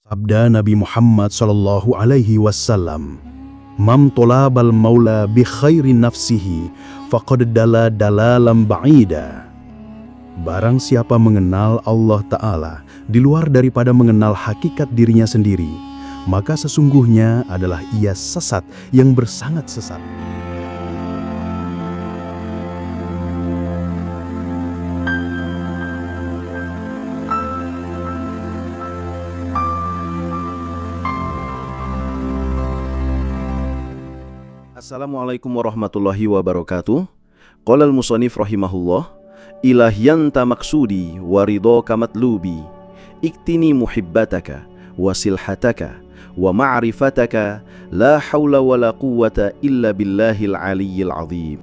Sabda Nabi Muhammad sallallahu alaihi wasallam, "Man talabal maula bi khairi nafsihi faqad dalalam ba'ida." Barang siapa mengenal Allah Ta'ala di luar daripada mengenal hakikat dirinya sendiri, maka sesungguhnya adalah ia sesat yang bersangat sesat. Assalamualaikum warahmatullahi wabarakatuh. Qala al-musannif rahimahullah, ilahyanta maksudi waridhaka matlubi, iktini muhibbataka wasilhataka wa ma'rifataka la hawla wa la quwwata illa billahil aliyyil azim.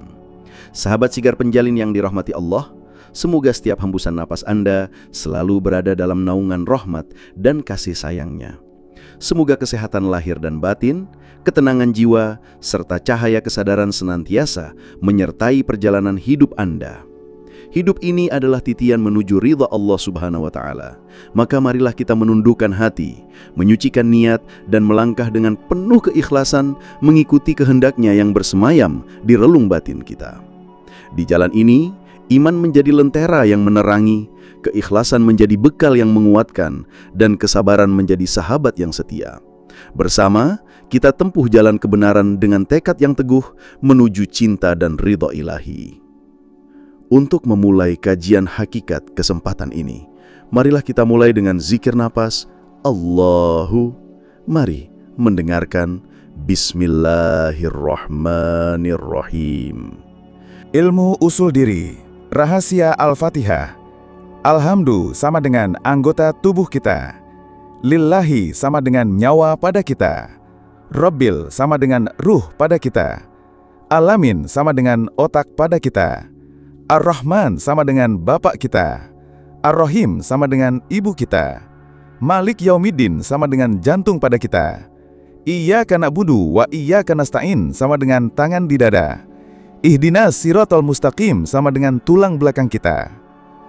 Sahabat sigar penjalin yang dirahmati Allah, semoga setiap hembusan napas Anda selalu berada dalam naungan rahmat dan kasih sayangnya. Semoga kesehatan lahir dan batin, ketenangan jiwa, serta cahaya kesadaran senantiasa menyertai perjalanan hidup Anda. Hidup ini adalah titian menuju ridha Allah Subhanahu wa Ta'ala. Maka marilah kita menundukkan hati, menyucikan niat, dan melangkah dengan penuh keikhlasan mengikuti kehendaknya yang bersemayam di relung batin kita. Di jalan ini, iman menjadi lentera yang menerangi, keikhlasan menjadi bekal yang menguatkan, dan kesabaran menjadi sahabat yang setia. Bersama, kita tempuh jalan kebenaran dengan tekad yang teguh menuju cinta dan ridha ilahi. Untuk memulai kajian hakikat kesempatan ini, marilah kita mulai dengan zikir napas, Allahu. Mari mendengarkan Bismillahirrahmanirrahim. Ilmu usul diri, rahasia Al-Fatihah. Alhamdu sama dengan anggota tubuh kita. Lillahi sama dengan nyawa pada kita. Rabbil sama dengan ruh pada kita. Alamin sama dengan otak pada kita. Ar-Rahman sama dengan bapak kita. Ar-Rahim sama dengan ibu kita. Malik Yaumiddin sama dengan jantung pada kita. Iyyaka na'budu wa iyyaka nasta'in sama dengan tangan di dada. Ihdinas siratal mustaqim sama dengan tulang belakang kita.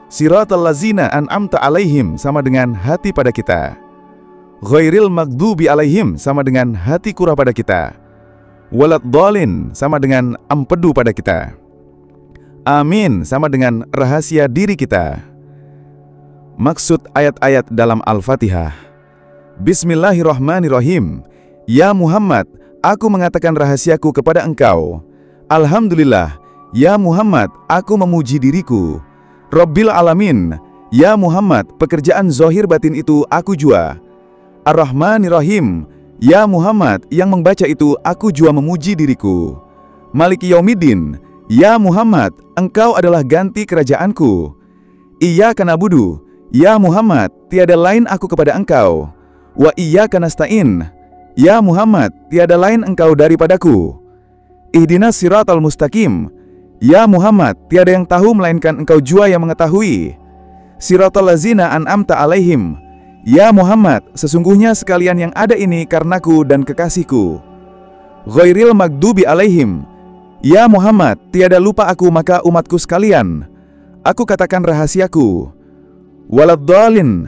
Siratal lazina an'amta alaihim sama dengan hati pada kita. Ghairil maghdubi alaihim sama dengan hati kurah pada kita. Waladhdallin sama dengan empedu pada kita. Amin sama dengan rahasia diri kita. Maksud ayat-ayat dalam Al-Fatihah. Bismillahirrahmanirrahim. Ya Muhammad, aku mengatakan rahasiaku kepada engkau. Alhamdulillah, ya Muhammad, aku memuji diriku. Rabbil alamin, ya Muhammad, pekerjaan zahir batin itu aku jua. Ar-Rahmanir-Rahim, ya Muhammad, yang membaca itu aku jua memuji diriku. Maliki Yaumiddin, ya Muhammad, engkau adalah ganti kerajaanku. Iyyaka na'budu, ya Muhammad, tiada lain aku kepada engkau. Wa iyyaka nasta'in, ya Muhammad, tiada lain engkau daripadaku. Ihdinas siratal mustaqim, ya Muhammad, tiada yang tahu melainkan engkau jua yang mengetahui. Siratal lazina an'amta alaihim, ya Muhammad, sesungguhnya sekalian yang ada ini karenaku dan kekasihku. Ghairil maghdubi alaihim, ya Muhammad, tiada lupa aku maka umatku sekalian. Aku katakan rahasiaku. Waladhdallin,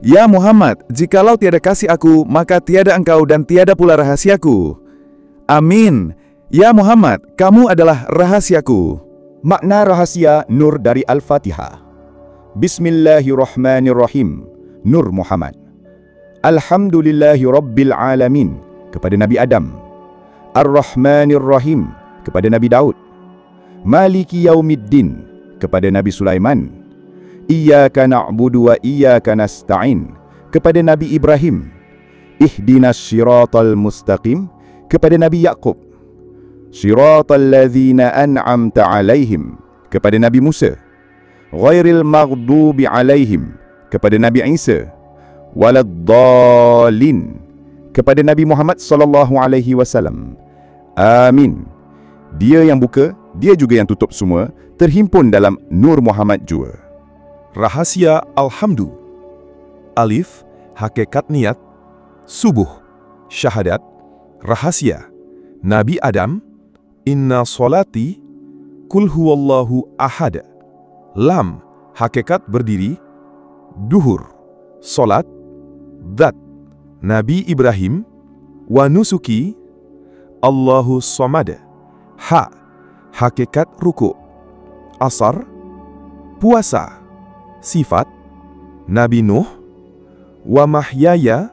ya Muhammad, jikalau tiada kasih aku maka tiada engkau dan tiada pula rahasiaku. Amin. Ya Muhammad, kamu adalah rahasiaku. Makna rahasia nur dari Al-Fatihah. Bismillahirrahmanirrahim. Nur Muhammad. Alhamdulillahi Rabbil Alamin, kepada Nabi Adam. Ar-Rahmanir-Rahim, kepada Nabi Daud. Maliki Yaumiddin, kepada Nabi Sulaiman. Iyyaka na'budu wa iyyaka nasta'in, kepada Nabi Ibrahim. Ihdinas siratal mustaqim, kepada Nabi Yaqub. Siratal ladzina an'amta alaihim, kepada Nabi Musa. Ghairil maghdubi alaihim, kepada Nabi Isa. Waladhdallin, kepada Nabi Muhammad sallallahu alaihi wasallam. Amin. Dia yang buka, dia juga yang tutup, semua terhimpun dalam Nur Muhammad jua. Rahasia Alhamdu. Alif, hakikat niat. Subuh, syahadat. Rahasia Nabi Adam. Inna solati kul huwallahu ahad. Lam, hakikat berdiri. Duhur, solat. Dat, Nabi Ibrahim. Wa nusuki, Allahu Somad. Ha, hakikat ruku. Asar, puasa. Sifat, Nabi Nuh. Wa mahyaya,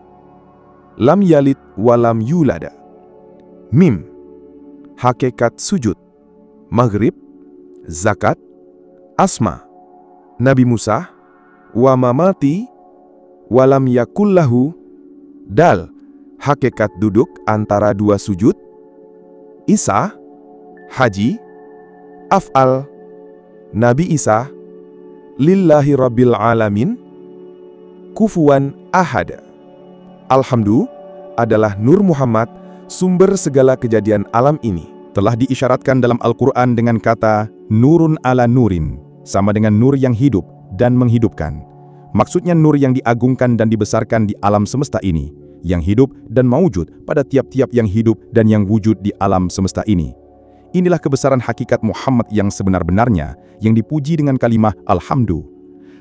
lam yalid walam yulada. Mim, hakikat sujud. Maghrib, zakat. Asma, Nabi Musa. Wa mamati, walam yakullahu. Dal, hakikat duduk antara dua sujud. Isa, haji. Af'al, Nabi Isa. Lillahi Rabbil Alamin. Kufuwan ahad. Alhamdu adalah Nur Muhammad, sumber segala kejadian alam ini. Telah diisyaratkan dalam Al-Quran dengan kata Nurun ala Nurin, sama dengan nur yang hidup dan menghidupkan. Maksudnya nur yang diagungkan dan dibesarkan di alam semesta ini, yang hidup dan maujud pada tiap-tiap yang hidup dan yang wujud di alam semesta ini. Inilah kebesaran hakikat Muhammad yang sebenar-benarnya, yang dipuji dengan kalimah Alhamdu.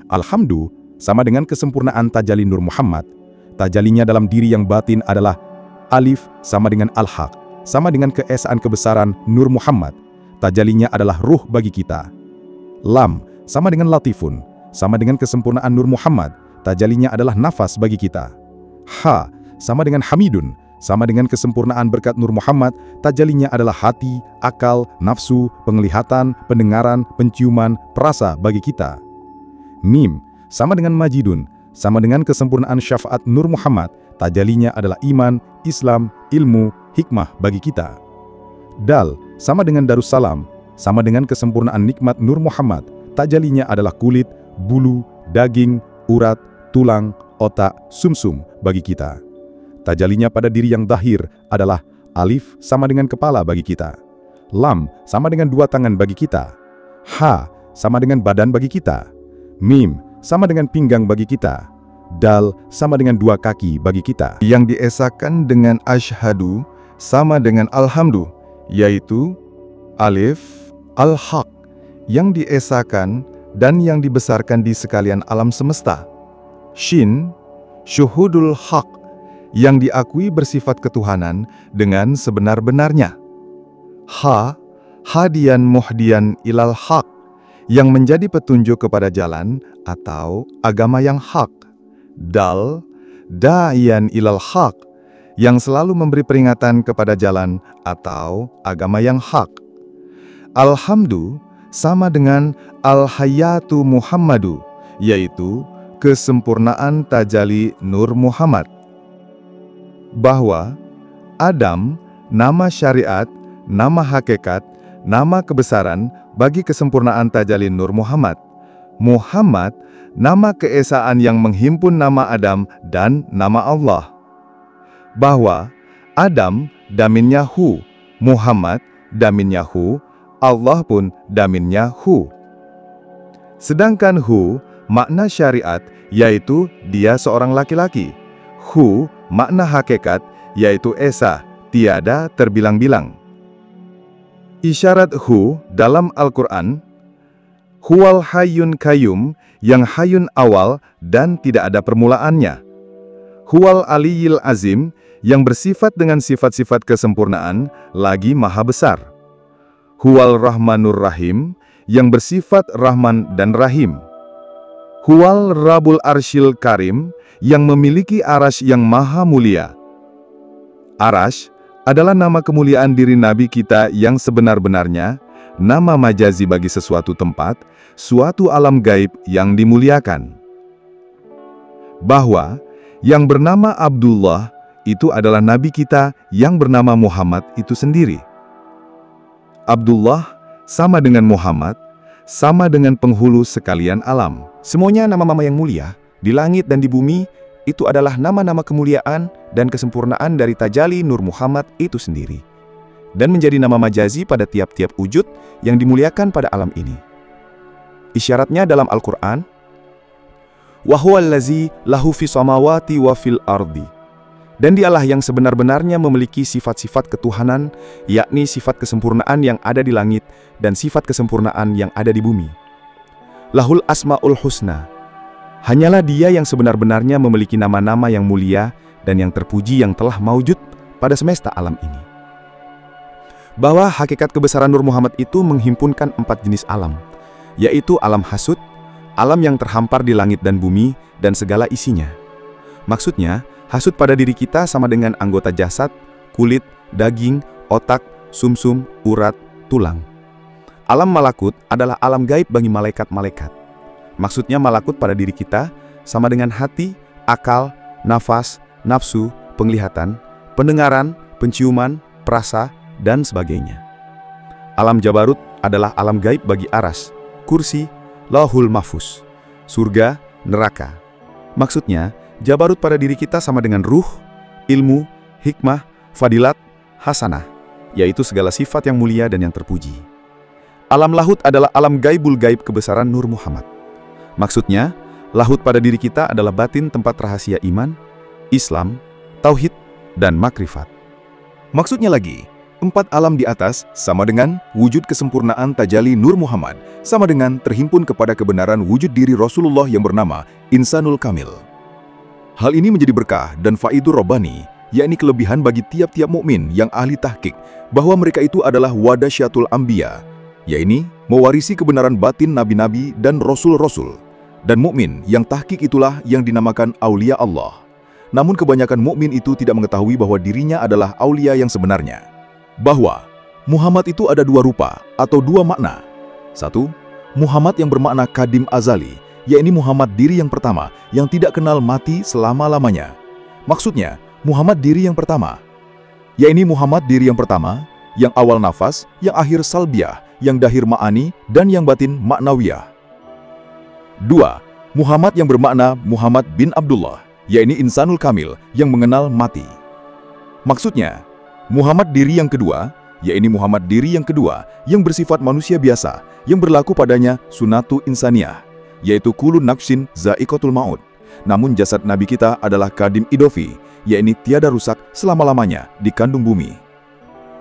Alhamdu sama dengan kesempurnaan tajalli Nur Muhammad. Tajallinya dalam diri yang batin adalah Alif sama dengan Al-Haq, sama dengan keesaan kebesaran Nur Muhammad. Tajallinya adalah ruh bagi kita. Lam sama dengan Latifun, sama dengan kesempurnaan Nur Muhammad. Tajallinya adalah nafas bagi kita. Ha sama dengan Hamidun, sama dengan kesempurnaan berkat Nur Muhammad. Tajallinya adalah hati, akal, nafsu, penglihatan, pendengaran, penciuman, perasa bagi kita. Mim sama dengan Majidun, sama dengan kesempurnaan syafaat Nur Muhammad. Tajallinya adalah iman, Islam, ilmu, hikmah bagi kita. Dal sama dengan Darussalam, sama dengan kesempurnaan nikmat Nur Muhammad. Tajallinya adalah kulit, bulu, daging, urat, tulang, otak, sumsum bagi kita. Tajallinya pada diri yang zahir adalah Alif sama dengan kepala bagi kita. Lam sama dengan dua tangan bagi kita. Ha sama dengan badan bagi kita. Mim sama dengan pinggang bagi kita. Dal sama dengan dua kaki bagi kita. Yang diesakan dengan asyhadu sama dengan alhamdu, yaitu Alif, Al-Haq, yang diesakan dan yang dibesarkan di sekalian alam semesta. Shin, syuhudul haq, yang diakui bersifat ketuhanan dengan sebenar-benarnya. Ha, hadian muhdian ilal haq, yang menjadi petunjuk kepada jalan atau agama yang hak. Dal, da'iyan ilal haq, yang selalu memberi peringatan kepada jalan atau agama yang hak. Alhamdu sama dengan Al-Hayatu Muhammadu, yaitu kesempurnaan tajalli Nur Muhammad. Bahwa Adam, nama syariat, nama hakikat, nama kebesaran bagi kesempurnaan tajalli Nur Muhammad. Muhammad, nama keesaan yang menghimpun nama Adam dan nama Allah. Bahwa Adam daminnya Hu, Muhammad daminnya Hu, Allah pun daminnya Hu. Sedangkan Hu makna syariat, yaitu dia seorang laki-laki. Hu makna hakikat, yaitu esa, tiada terbilang-bilang. Isyarat Hu dalam Al-Quran, Huwal Hayyun Qayyum, yang hayun awal dan tidak ada permulaannya. Huwal Aliyil Azim, yang bersifat dengan sifat-sifat kesempurnaan, lagi maha besar. Huwal Rahmanur Rahim, yang bersifat Rahman dan Rahim. Huwal Rabbul Arsyil Karim, yang memiliki arash yang maha mulia. Arash adalah nama kemuliaan diri Nabi kita yang sebenar-benarnya, nama majazi bagi sesuatu tempat, suatu alam gaib yang dimuliakan. Bahwa yang bernama Abdullah itu adalah Nabi kita yang bernama Muhammad itu sendiri. Abdullah sama dengan Muhammad, sama dengan penghulu sekalian alam. Semuanya nama-nama yang mulia, di langit dan di bumi, itu adalah nama-nama kemuliaan dan kesempurnaan dari tajalli Nur Muhammad itu sendiri. Dan menjadi nama majazi pada tiap-tiap wujud yang dimuliakan pada alam ini. Isyaratnya dalam Al-Quran, wa huwallazi lahu fis samawati wa fil ardi. Dan dialah yang sebenar-benarnya memiliki sifat-sifat ketuhanan, yakni sifat kesempurnaan yang ada di langit dan sifat kesempurnaan yang ada di bumi. Lahul asma'ul husna. Hanyalah dia yang sebenar-benarnya memiliki nama-nama yang mulia dan yang terpuji yang telah maujud pada semesta alam ini. Bahwa hakikat kebesaran Nur Muhammad itu menghimpunkan 4 jenis alam, yaitu alam hasud, alam yang terhampar di langit dan bumi, dan segala isinya. Maksudnya, hasud pada diri kita sama dengan anggota jasad, kulit, daging, otak, sumsum, urat, tulang. Alam malakut adalah alam gaib bagi malaikat-malaikat. Maksudnya malakut pada diri kita sama dengan hati, akal, nafas, nafsu, penglihatan, pendengaran, penciuman, perasa, dan sebagainya. Alam jabarut adalah alam gaib bagi aras, kursi, lauhul mahfuz, surga, neraka. Maksudnya, jabarut pada diri kita sama dengan ruh, ilmu, hikmah, fadilat, hasanah, yaitu segala sifat yang mulia dan yang terpuji. Alam lahut adalah alam gaibul gaib kebesaran Nur Muhammad. Maksudnya, lahut pada diri kita adalah batin tempat rahasia iman, Islam, tauhid, dan makrifat. Maksudnya lagi, 4 alam di atas sama dengan wujud kesempurnaan tajalli Nur Muhammad, sama dengan terhimpun kepada kebenaran wujud diri Rasulullah yang bernama Insanul Kamil. Hal ini menjadi berkah dan faidur Rabbani, yakni kelebihan bagi tiap-tiap mukmin yang ahli tahqiq, bahwa mereka itu adalah wadasyatul anbiya, yakni mewarisi kebenaran batin nabi-nabi dan rasul-rasul. Dan mukmin yang tahqiq itulah yang dinamakan aulia Allah. Namun kebanyakan mukmin itu tidak mengetahui bahwa dirinya adalah aulia yang sebenarnya. Bahwa Muhammad itu ada 2 rupa atau 2 makna. 1. Muhammad yang bermakna kadim azali, yakni Muhammad diri yang pertama yang tidak kenal mati selama-lamanya. Maksudnya, Muhammad diri yang pertama, yakni Muhammad diri yang pertama, yang awal nafas, yang akhir salbiah, yang dahir ma'ani, dan yang batin maknawiyah. 2. Muhammad yang bermakna Muhammad bin Abdullah, yakni Insanul Kamil yang mengenal mati. Maksudnya, Muhammad diri yang kedua, yakni Muhammad diri yang kedua yang bersifat manusia biasa, yang berlaku padanya sunatu insaniyah, yaitu kullu nafsin za'iqatul maut. Namun jasad Nabi kita adalah kadim idofi, yakni tiada rusak selama-lamanya di kandung bumi.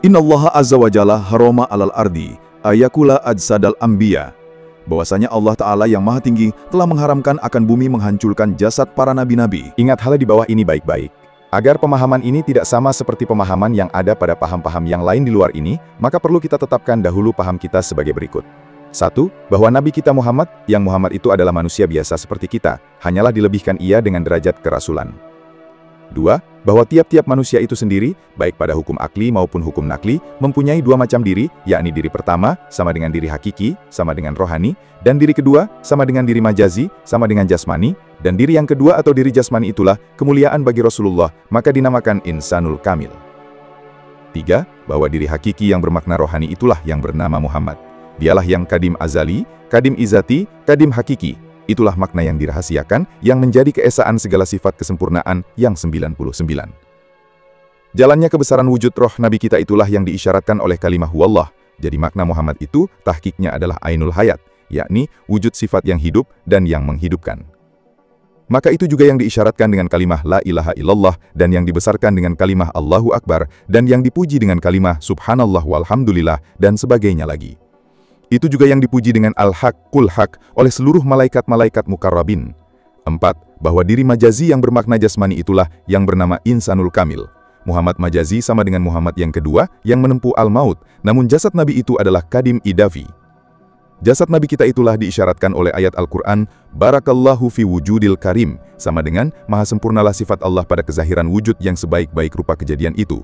Innallaha azza wa jalla haroma alal ardi ayakula ajsadal anbiya. Bahwasanya Allah Ta'ala yang Maha Tinggi telah mengharamkan akan bumi menghancurkan jasad para nabi-nabi. Ingat hal di bawah ini baik-baik. Agar pemahaman ini tidak sama seperti pemahaman yang ada pada paham-paham yang lain di luar ini, maka perlu kita tetapkan dahulu paham kita sebagai berikut. 1. Bahwa Nabi kita Muhammad, yang Muhammad itu adalah manusia biasa seperti kita, hanyalah dilebihkan ia dengan derajat kerasulan. 2. Bahwa tiap-tiap manusia itu sendiri, baik pada hukum akli maupun hukum nakli, mempunyai 2 macam diri, yakni diri pertama, sama dengan diri hakiki, sama dengan rohani, dan diri kedua, sama dengan diri majazi, sama dengan jasmani, dan diri yang kedua atau diri jasmani itulah kemuliaan bagi Rasulullah, maka dinamakan Insanul Kamil. 3. Bahwa diri hakiki yang bermakna rohani itulah yang bernama Muhammad. Dialah yang kadim azali, kadim izati, kadim hakiki. Itulah makna yang dirahasiakan, yang menjadi keesaan segala sifat kesempurnaan yang 99. Jalannya kebesaran wujud roh Nabi kita itulah yang diisyaratkan oleh kalimah huwallah. Jadi makna Muhammad itu, tahqiqnya adalah ainul hayat, yakni wujud sifat yang hidup dan yang menghidupkan. Maka itu juga yang diisyaratkan dengan kalimah la ilaha illallah, dan yang dibesarkan dengan kalimah Allahu Akbar, dan yang dipuji dengan kalimah subhanallah walhamdulillah, dan sebagainya lagi. Itu juga yang dipuji dengan al-haq, kul haq oleh seluruh malaikat-malaikat mukarrabin. 4. Bahwa diri majazi yang bermakna jasmani itulah yang bernama Insanul Kamil. Muhammad majazi sama dengan Muhammad yang kedua yang menempuh al-maut, namun jasad Nabi itu adalah kadim idafi. Jasad Nabi kita itulah diisyaratkan oleh ayat Al-Quran, Barakallahu fi wujudil karim, sama dengan maha sempurnalah sifat Allah pada kezahiran wujud yang sebaik-baik rupa kejadian itu.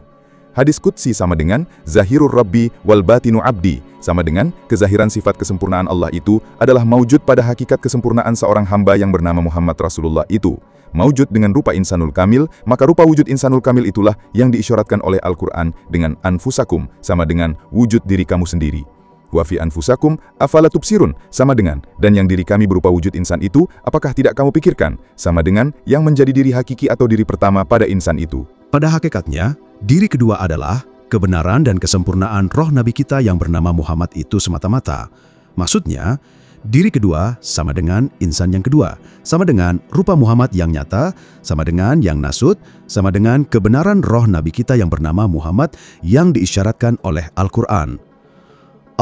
Hadis Qudsi sama dengan Zahirur Rabbi wal Batinu Abdi, sama dengan kezahiran sifat kesempurnaan Allah itu adalah maujud pada hakikat kesempurnaan seorang hamba yang bernama Muhammad Rasulullah itu. Maujud dengan rupa Insanul Kamil, maka rupa wujud Insanul Kamil itulah yang diisyaratkan oleh Al-Quran dengan anfusakum, sama dengan wujud diri kamu sendiri. Wa fi anfusakum afala tubsirun, sama dengan dan yang diri kami berupa wujud insan itu, apakah tidak kamu pikirkan, sama dengan yang menjadi diri hakiki atau diri pertama pada insan itu. Pada hakikatnya, diri kedua adalah kebenaran dan kesempurnaan roh Nabi kita yang bernama Muhammad itu semata-mata. Maksudnya, diri kedua sama dengan insan yang kedua, sama dengan rupa Muhammad yang nyata, sama dengan yang nasut, sama dengan kebenaran roh Nabi kita yang bernama Muhammad yang diisyaratkan oleh Al-Quran.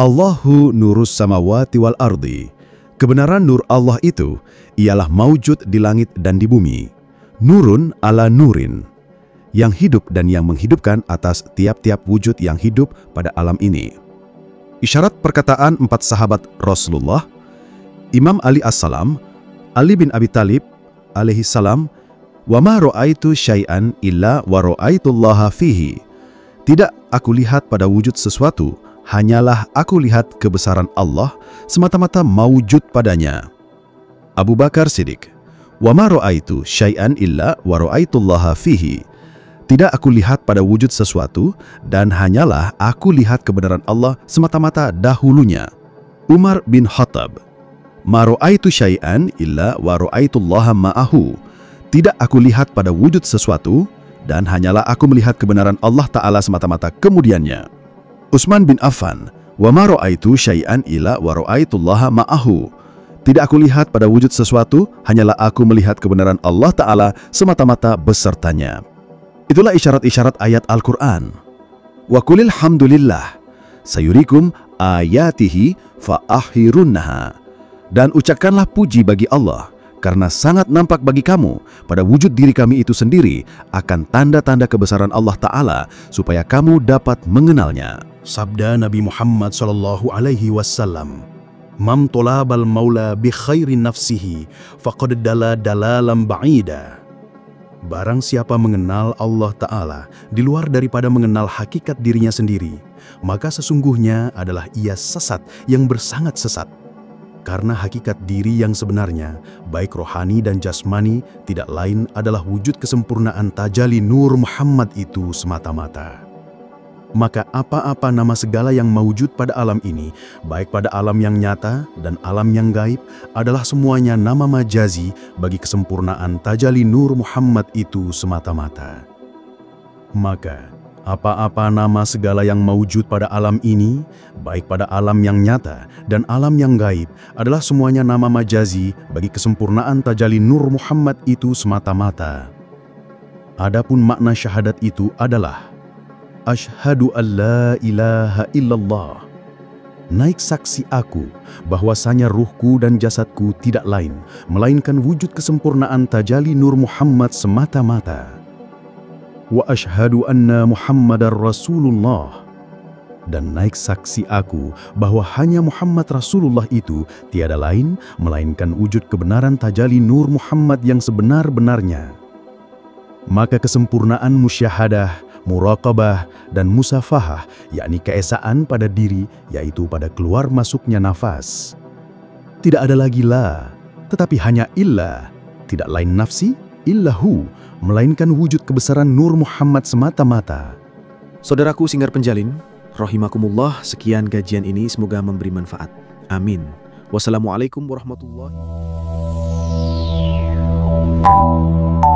Allahu nurus samawati wal ardi. Kebenaran nur Allah itu ialah maujud di langit dan di bumi. Nurun ala nurin. yang hidup dan yang menghidupkan atas tiap-tiap wujud yang hidup pada alam ini. Isyarat perkataan 4 sahabat Rasulullah, Imam Ali as-Salam, Ali bin Abi Thalib alaihi salam, "Wa ma ra'aitu syai'an illa wa ra'aitullaha fihi." Tidak aku lihat pada wujud sesuatu, hanyalah aku lihat kebesaran Allah semata-mata mawujud padanya. Abu Bakar Siddiq, "Wa ma ra'aitu syai'an illa wa ra'aitullaha fihi." Tidak aku lihat pada wujud sesuatu, dan hanyalah aku lihat kebenaran Allah semata-mata dahulunya. Umar bin Khattab, "Ma ra'aitu syai'an illa wa ra'aitullaha ma'ahu." Tidak aku lihat pada wujud sesuatu, dan hanyalah aku melihat kebenaran Allah Ta'ala semata-mata kemudiannya. Utsman bin Affan, "Wa ma ra'aitu syai'an illa wa ra'aitullaha ma'ahu." Tidak aku lihat pada wujud sesuatu, hanyalah aku melihat kebenaran Allah Ta'ala semata-mata besertanya. Itulah isyarat-isyarat ayat Al-Quran. Wa qulil hamdulillah sayurikum ayatihi fa'ahirunnaha. Dan ucapkanlah puji bagi Allah, karena sangat nampak bagi kamu pada wujud diri kami itu sendiri akan tanda-tanda kebesaran Allah Ta'ala supaya kamu dapat mengenalnya. Sabda Nabi Muhammad SAW, "Man tolabal maula bi khairi nafsihi faqad dala dalalam ba'ida." Barang siapa mengenal Allah Ta'ala di luar daripada mengenal hakikat dirinya sendiri, maka sesungguhnya adalah ia sesat yang bersangat sesat. Karena hakikat diri yang sebenarnya, baik rohani dan jasmani, tidak lain adalah wujud kesempurnaan tajalli Nur Muhammad itu semata-mata. Maka apa-apa nama segala yang mawujud pada alam ini, baik pada alam yang nyata dan alam yang gaib, adalah semuanya nama majazi bagi kesempurnaan tajalli Nur Muhammad itu semata-mata. Maka apa-apa nama segala yang mawujud pada alam ini, baik pada alam yang nyata dan alam yang gaib, adalah semuanya nama majazi bagi kesempurnaan tajalli Nur Muhammad itu semata-mata. Adapun makna syahadat itu adalah Asyhadu an la ilaha illallah. Naik saksi aku bahwasanya ruhku dan jasadku tidak lain melainkan wujud kesempurnaan tajalli Nur Muhammad semata-mata. Wa asyhadu anna Muhammadar Rasulullah. Dan naik saksi aku bahwa hanya Muhammad Rasulullah itu tiada lain melainkan wujud kebenaran tajalli Nur Muhammad yang sebenar-benarnya. Maka kesempurnaan musyahadah, muraqabah, dan musafahah, yakni keesaan pada diri, yaitu pada keluar masuknya nafas. Tidak ada lagi la, tetapi hanya illa, tidak lain nafsi, illahu, melainkan wujud kebesaran Nur Muhammad semata-mata. Saudaraku Singgar Penjalin, rahimakumullah, sekian kajian ini semoga memberi manfaat. Amin. Wassalamualaikum warahmatullahi wabarakatuh.